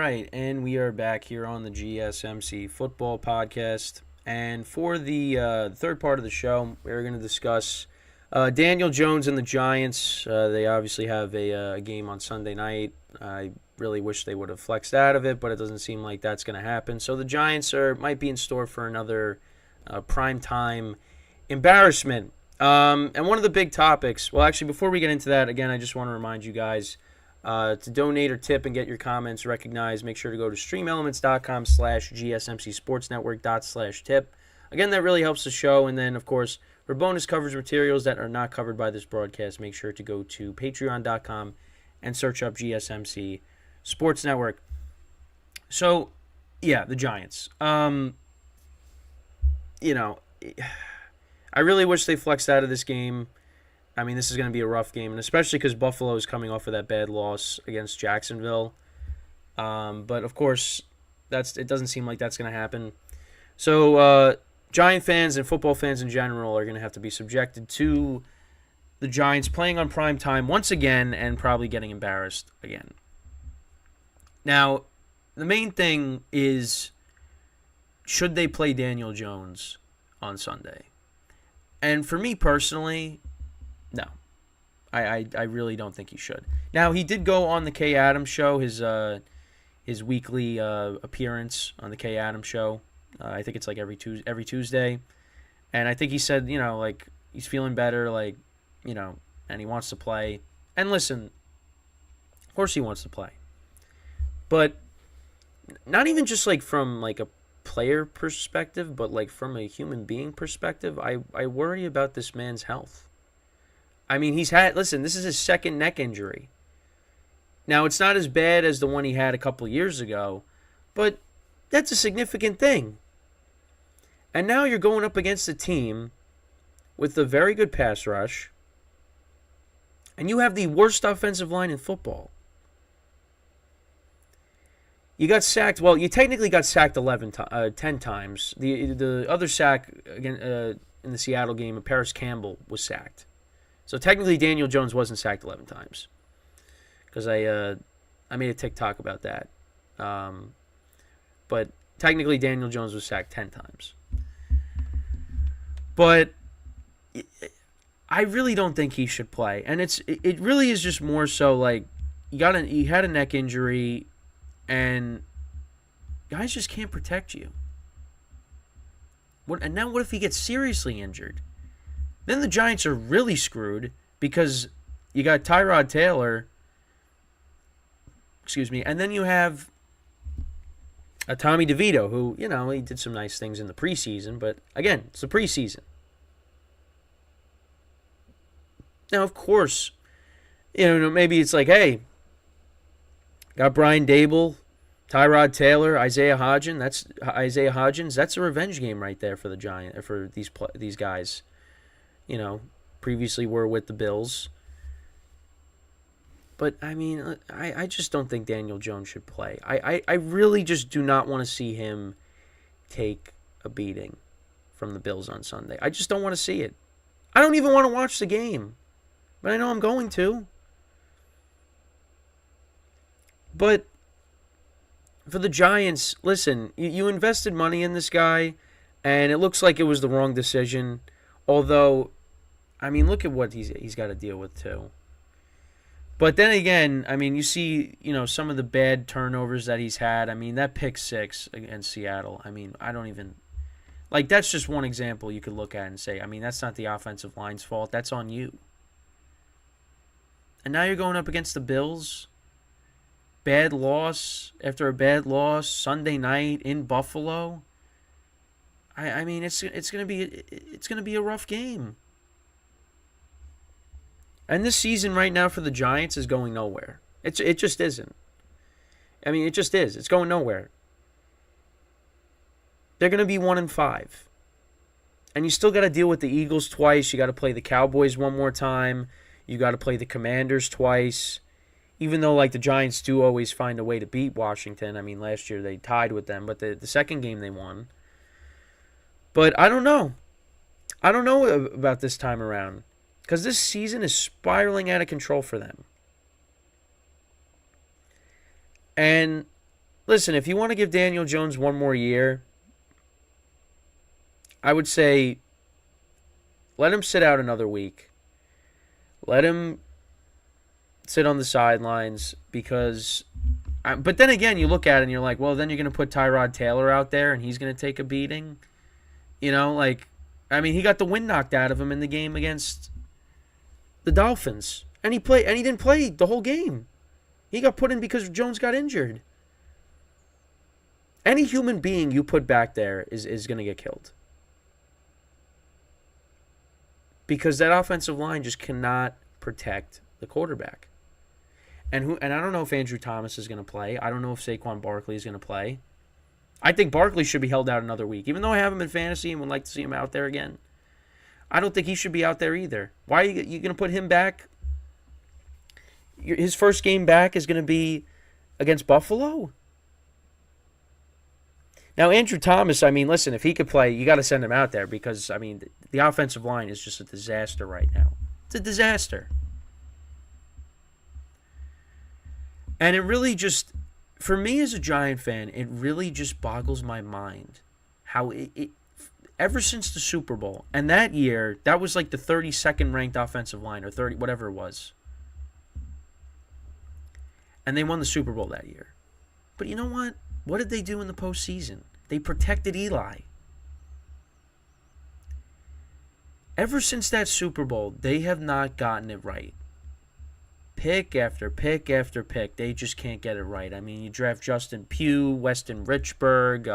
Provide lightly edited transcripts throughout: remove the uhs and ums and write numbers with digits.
right, and we are back here on the GSMC football podcast. And for the third part of the show, we're going to discuss Daniel Jones and the Giants. They obviously have a game on Sunday night. I really wish they would have flexed out of it, but it doesn't seem like that's going to happen. So the Giants might be in store for another primetime embarrassment. And one of the big topics, well, actually, before we get into that, again, I just want to remind you guys to donate or tip and get your comments recognized. Make sure to go to streamelements.com/gsmcsportsnetwork./tip. Again, that really helps the show. And then, of course, for bonus coverage materials that are not covered by this broadcast, make sure to go to patreon.com and search up GSMC Sports Network. So, yeah, the Giants. I really wish they flexed out of this game. I mean, this is going to be a rough game, and especially because Buffalo is coming off of that bad loss against Jacksonville. But, of course, it doesn't seem like that's going to happen. So, Giant fans and football fans in general are going to have to be subjected to the Giants playing on prime time once again and probably getting embarrassed again. Now, the main thing is, should they play Daniel Jones on Sunday? And for me personally, no. I really don't think he should. Now, he did go on the Kay Adams show, his weekly appearance on the Kay Adams show. I think it's like every Tuesday. And I think he said, he's feeling better, and he wants to play. And listen, of course he wants to play. But not even just from a player perspective, but from a human being perspective, I worry about this man's health. I mean, this is his second neck injury. Now, it's not as bad as the one he had a couple years ago, but that's a significant thing. And now you're going up against a team with a very good pass rush, and you have the worst offensive line in football. You got sacked. Well, you technically got sacked 10 times. The other sack again in the Seattle game, Paris Campbell was sacked. So technically, Daniel Jones wasn't sacked 11 times. Because I made a TikTok about that. But technically, Daniel Jones was sacked 10 times. But I really don't think he should play, and it really is just more so you had a neck injury. And guys just can't protect you. And now what if he gets seriously injured? Then the Giants are really screwed because you got Tyrod Taylor. And then you have a Tommy DeVito who, he did some nice things in the preseason. But again, it's the preseason. Now, of course, maybe it's hey, got Brian Dable, Tyrod Taylor, Isaiah Hodgins. That's a revenge game right there for the Giants, for these guys. Previously were with the Bills. But I mean, I just don't think Daniel Jones should play. I really just do not want to see him take a beating from the Bills on Sunday. I just don't want to see it. I don't even want to watch the game, but I know I'm going to. But for the Giants, listen, you invested money in this guy, and it looks like it was the wrong decision. Although, I mean, look at what he's got to deal with too. But then again, I mean, you see, some of the bad turnovers that he's had. I mean, that pick six against Seattle. I mean, I don't even that's just one example you could look at and say, I mean, that's not the offensive line's fault. That's on you. And now you're going up against the Bills. Bad loss after a bad loss Sunday night in Buffalo. I mean it's gonna be a rough game. And this season right now for the Giants is going nowhere. It just isn't. I mean, it just is. It's going nowhere. They're gonna be 1-5, and you still got to deal with the Eagles twice. You got to play the Cowboys one more time. You got to play the Commanders twice. Even though, the Giants do always find a way to beat Washington. I mean, last year they tied with them, but the second game they won. But I don't know. I don't know about this time around. Because this season is spiraling out of control for them. And listen, if you want to give Daniel Jones one more year, I would say let him sit out another week. Let him sit on the sidelines because. But then again, you look at it and you're like, well, then you're going to put Tyrod Taylor out there and he's going to take a beating. I mean, he got the wind knocked out of him in the game against the Dolphins. And he didn't play the whole game. He got put in because Jones got injured. Any human being you put back there is going to get killed. Because that offensive line just cannot protect the quarterback. And I don't know if Andrew Thomas is going to play. I don't know if Saquon Barkley is going to play. I think Barkley should be held out another week. Even though I have him in fantasy and would like to see him out there again, I don't think he should be out there either. Why are you going to put him back? His first game back is going to be against Buffalo? Now, Andrew Thomas, I mean, listen, if he could play, you got to send him out there because, I mean, the offensive line is just a disaster right now. It's a disaster. And it really just, for me as a Giant fan, it really just boggles my mind how it ever since the Super Bowl, and that year, that was like the 32nd ranked offensive line, or 30, whatever it was. And they won the Super Bowl that year. But you know what? What did they do in the postseason? They protected Eli. Ever since that Super Bowl, they have not gotten it right. Pick after pick after pick, they just can't get it right. I mean, you draft Justin Pugh, Weston Richburg,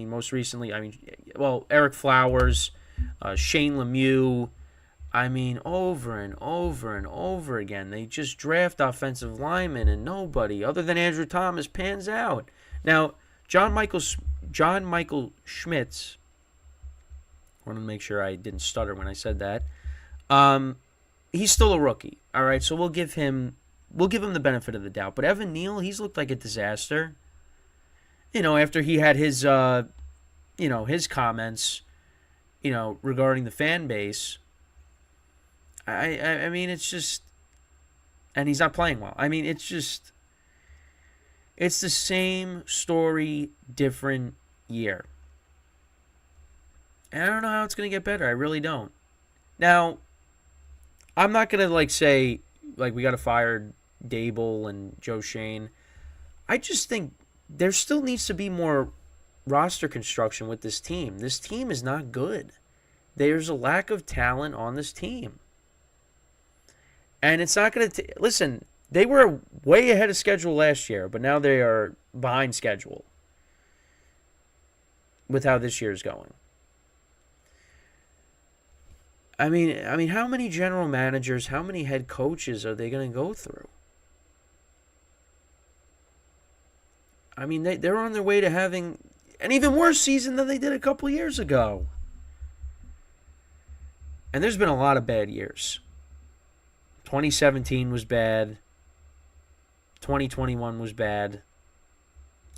most recently, Eric Flowers, Shane Lemieux. I mean, over and over and over again, they just draft offensive linemen and nobody other than Andrew Thomas pans out. Now, John Michael Schmitz, I want to make sure I didn't stutter when I said that. He's still a rookie, all right. So we'll give him the benefit of the doubt. But Evan Neal, he's looked like a disaster. After he had his comments, regarding the fan base. I mean, it's just, and he's not playing well. I mean, it's the same story, different year. And I don't know how it's going to get better. I really don't. Now, I'm not going to say we got to fire Dable and Joe Shane. I just think there still needs to be more roster construction with this team. This team is not good. There's a lack of talent on this team. And it's not going to... Listen, they were way ahead of schedule last year, but now they are behind schedule with how this year's going. I mean, how many general managers, how many head coaches are they going to go through? I mean, they're on their way to having an even worse season than they did a couple years ago. And there's been a lot of bad years. 2017 was bad. 2021 was bad.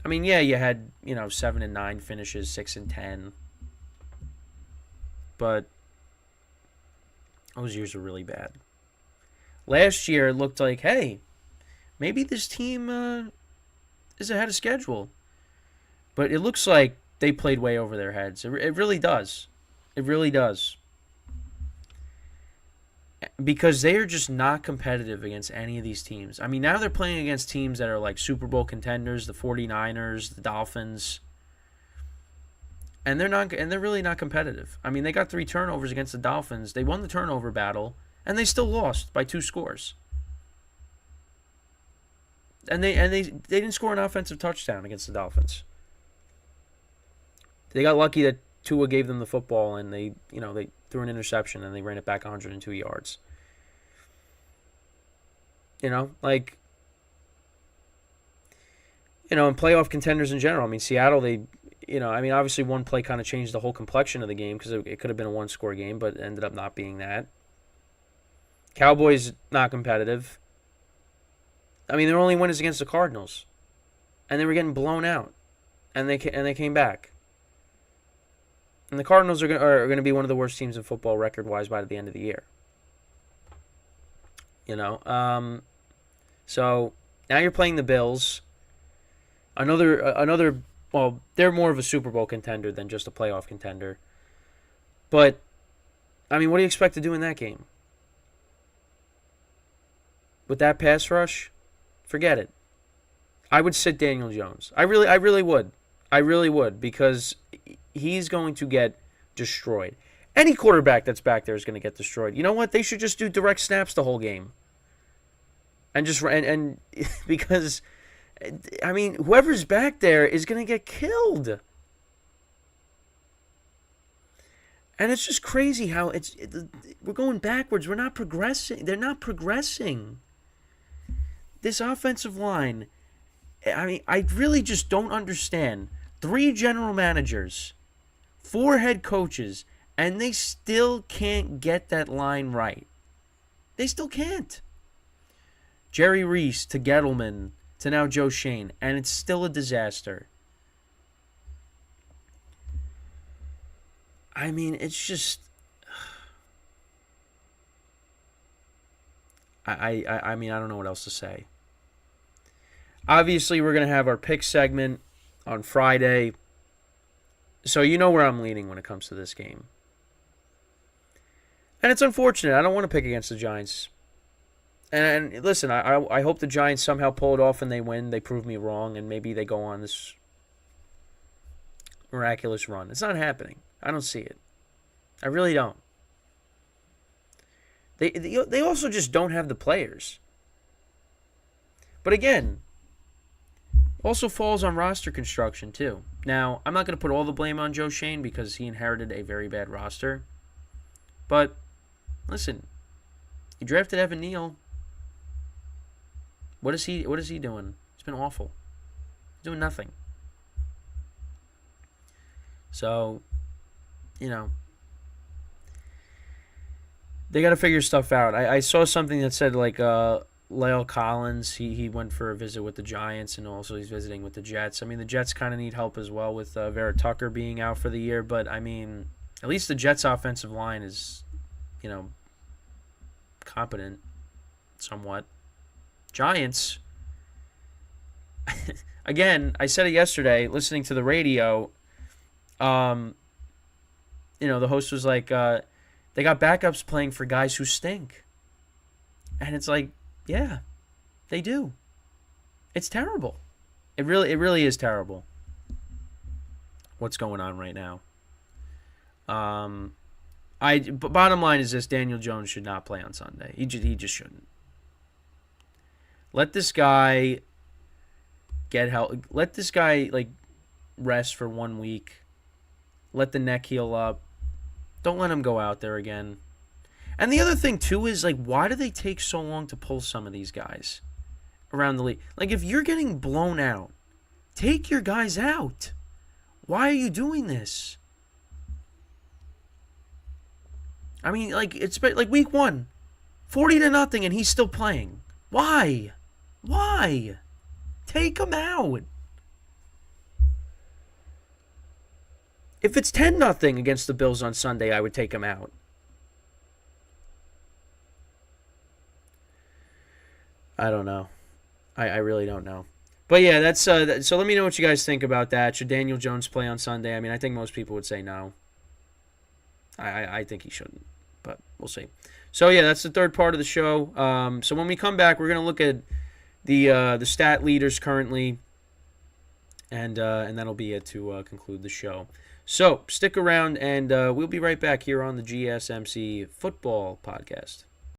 I mean, yeah, you had, 7-9 finishes, 6-10. But those years were really bad. Last year, it looked like, hey, maybe this team is ahead of schedule. But it looks like they played way over their heads. It really does. It really does. Because they are just not competitive against any of these teams. I mean, now they're playing against teams that are like Super Bowl contenders, the 49ers, the Dolphins. And they're really not competitive. I mean, they got 3 turnovers against the Dolphins. They won the turnover battle, and they still lost by 2 scores. And they didn't score an offensive touchdown against the Dolphins. They got lucky that Tua gave them the football, and they threw an interception, and they ran it back 102 yards. And playoff contenders in general. I mean, Seattle, obviously one play kind of changed the whole complexion of the game because it could have been a one-score game, but it ended up not being that. Cowboys, not competitive. I mean, their only win is against the Cardinals, and they were getting blown out, and they came back. And the Cardinals are going to be one of the worst teams in football record-wise by the end of the year. So now you're playing the Bills. Another. Well, they're more of a Super Bowl contender than just a playoff contender. But I mean, what do you expect to do in that game? With that pass rush, forget it. I would sit Daniel Jones. I really would. I really would because he's going to get destroyed. Any quarterback that's back there is going to get destroyed. You know what? They should just do direct snaps the whole game. And just and because I mean, whoever's back there is going to get killed. And it's just crazy how we're going backwards. We're not progressing. They're not progressing. This offensive line, I mean, I really just don't understand. 3 general managers, 4 head coaches, and they still can't get that line right. They still can't. Jerry Reese to Gettleman to now Joe Shane, and it's still a disaster. I mean, it's just... I mean, I don't know what else to say. Obviously, we're going to have our pick segment on Friday. So you know where I'm leaning when it comes to this game. And it's unfortunate. I don't want to pick against the Giants. And listen, I hope the Giants somehow pull it off and they win. They prove me wrong, and maybe they go on this miraculous run. It's not happening. I don't see it. I really don't. They also just don't have the players. But again, also falls on roster construction too. Now, I'm not going to put all the blame on Joe Shane because he inherited a very bad roster. But listen, he drafted Evan Neal. What is he doing? It's been awful. He's doing nothing. So, you know, they got to figure stuff out. I saw something that said like La'el Collins, he went for a visit with the Giants, and also he's visiting with the Jets. I mean, the Jets kind of need help as well with Vera Tucker being out for the year, but I mean, at least the Jets' offensive line is, you know, competent somewhat. Giants, again, I said it yesterday, listening to the radio, you know, the host was like, they got backups playing for guys who stink. And it's like, yeah, they do. It's terrible. It really is terrible. What's going on right now? Bottom line is this: Daniel Jones should not play on Sunday. He just shouldn't. Let this guy get help. Let this guy rest for 1 week. Let the neck heal up. Don't let him go out there again. And the other thing, too, is, why do they take so long to pull some of these guys around the league? If you're getting blown out, take your guys out. Why are you doing this? I mean, it's week 1, 40-0, and he's still playing. Why? Why? Take him out. If it's 10-0 against the Bills on Sunday, I would take him out. I don't know. I really don't know. But yeah, that's so let me know what you guys think about that. Should Daniel Jones play on Sunday? I mean, I think most people would say no. I think he shouldn't, but we'll see. So yeah, that's the third part of the show. So when we come back, we're gonna look at the stat leaders currently, and that'll be it to conclude the show. So stick around, and we'll be right back here on the GSMC Football Podcast.